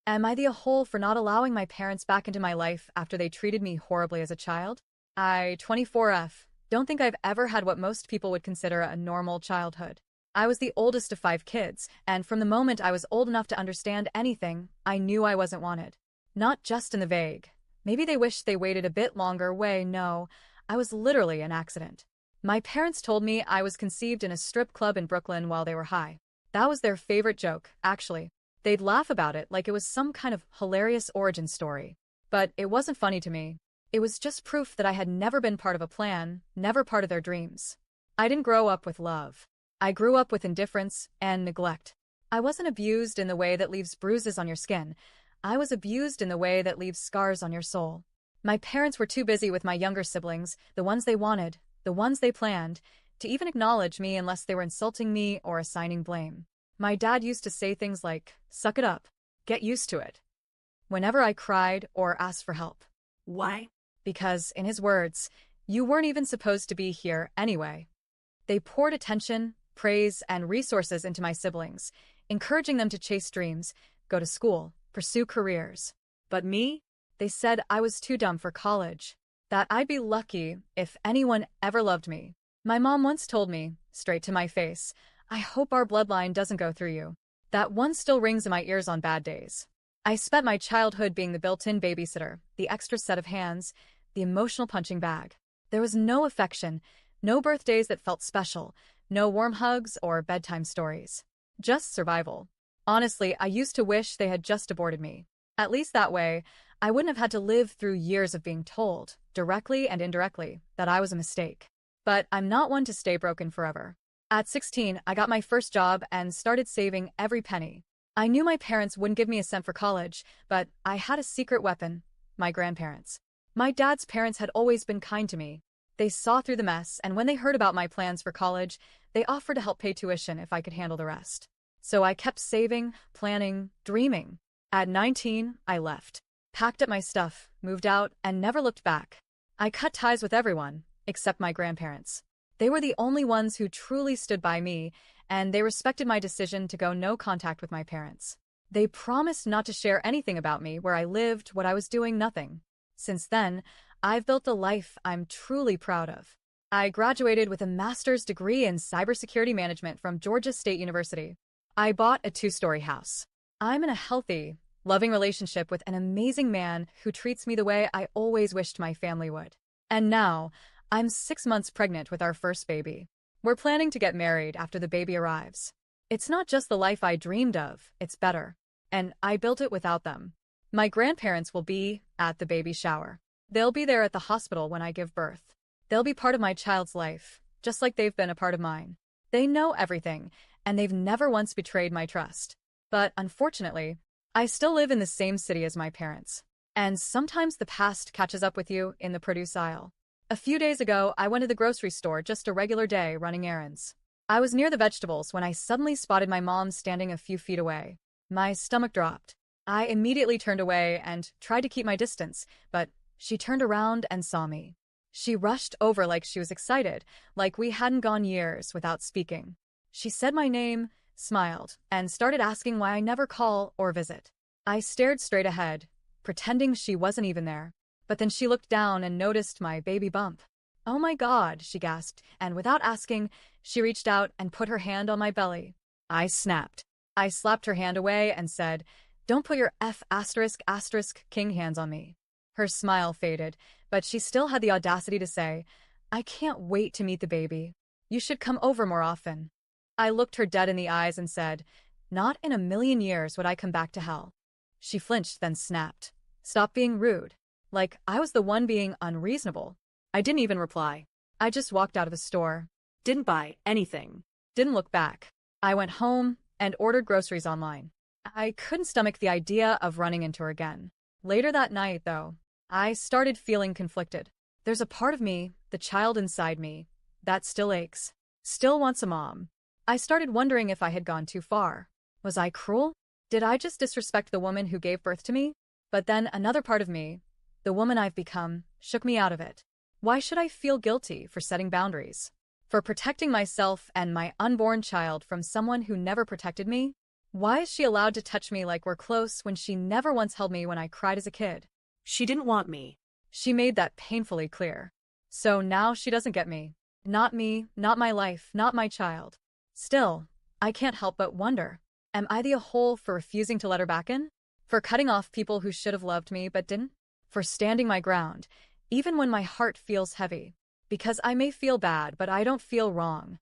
Am I the a-hole for not allowing my parents back into my life after they treated me horribly as a child? 24F, don't think I've ever had what most people would consider a normal childhood. I was the oldest of 5 kids, and from the moment I was old enough to understand anything, I knew I wasn't wanted. Not just in the vague. Maybe they wished they waited a bit longer no, I was literally an accident. My parents told me I was conceived in a strip club in Brooklyn while they were high. That was their favorite joke, actually. They'd laugh about it like it was some kind of hilarious origin story. But it wasn't funny to me. It was just proof that I had never been part of a plan, never part of their dreams. I didn't grow up with love. I grew up with indifference and neglect. I wasn't abused in the way that leaves bruises on your skin. I was abused in the way that leaves scars on your soul. My parents were too busy with my younger siblings, the ones they wanted, the ones they planned, to even acknowledge me unless they were insulting me or assigning blame. My dad used to say things like, "Suck it up. Get used to it," whenever I cried or asked for help. Why? Because, in his words, you weren't even supposed to be here anyway. They poured attention, praise, and resources into my siblings, encouraging them to chase dreams, go to school, pursue careers. But me? They said I was too dumb for college, that I'd be lucky if anyone ever loved me. My mom once told me, straight to my face, "I hope our bloodline doesn't go through you." That one still rings in my ears on bad days. I spent my childhood being the built-in babysitter, the extra set of hands, the emotional punching bag. There was no affection, no birthdays that felt special, no warm hugs or bedtime stories. Just survival. Honestly, I used to wish they had just aborted me. At least that way, I wouldn't have had to live through years of being told, directly and indirectly, that I was a mistake. But I'm not one to stay broken forever. At 16, I got my first job and started saving every penny. I knew my parents wouldn't give me a cent for college, but I had a secret weapon: my grandparents. My dad's parents had always been kind to me. They saw through the mess, and when they heard about my plans for college, they offered to help pay tuition if I could handle the rest. So I kept saving, planning, dreaming. At 19, I left. Packed up my stuff, moved out, and never looked back. I cut ties with everyone, except my grandparents. They were the only ones who truly stood by me, and they respected my decision to go no contact with my parents. They promised not to share anything about me, where I lived, what I was doing, nothing. Since then, I've built a life I'm truly proud of. I graduated with a master's degree in cybersecurity management from Georgia State University. I bought a 2-story house. I'm in a healthy, loving relationship with an amazing man who treats me the way I always wished my family would. And now, I'm 6 months pregnant with our first baby. We're planning to get married after the baby arrives. It's not just the life I dreamed of, it's better. And I built it without them. My grandparents will be at the baby shower. They'll be there at the hospital when I give birth. They'll be part of my child's life, just like they've been a part of mine. They know everything, and they've never once betrayed my trust. But unfortunately, I still live in the same city as my parents. And sometimes the past catches up with you in the produce aisle. A few days ago, I went to the grocery store, just a regular day, running errands. I was near the vegetables when I suddenly spotted my mom standing a few feet away. My stomach dropped. I immediately turned away and tried to keep my distance, but she turned around and saw me. She rushed over like she was excited, like we hadn't gone years without speaking. She said my name, smiled, and started asking why I never call or visit. I stared straight ahead, pretending she wasn't even there. But then she looked down and noticed my baby bump. "Oh my God," she gasped, and without asking, she reached out and put her hand on my belly. I snapped. I slapped her hand away and said, "Don't put your ***king hands on me." Her smile faded, but she still had the audacity to say, "I can't wait to meet the baby. You should come over more often." I looked her dead in the eyes and said, "Not in a million years would I come back to hell." She flinched, then snapped, "Stop being rude." Like I was the one being unreasonable. I didn't even reply. I just walked out of the store. Didn't buy anything. Didn't look back. I went home and ordered groceries online. I couldn't stomach the idea of running into her again. Later that night, though, I started feeling conflicted. There's a part of me, the child inside me, that still aches, still wants a mom. I started wondering if I had gone too far. Was I cruel? Did I just disrespect the woman who gave birth to me? But then another part of me, the woman I've become, shook me out of it. Why should I feel guilty for setting boundaries? For protecting myself and my unborn child from someone who never protected me? Why is she allowed to touch me like we're close when she never once held me when I cried as a kid? She didn't want me. She made that painfully clear. So now she doesn't get me. Not me, not my life, not my child. Still, I can't help but wonder, am I the a-hole for refusing to let her back in? For cutting off people who should have loved me but didn't? For standing my ground, even when my heart feels heavy? Because I may feel bad, but I don't feel wrong.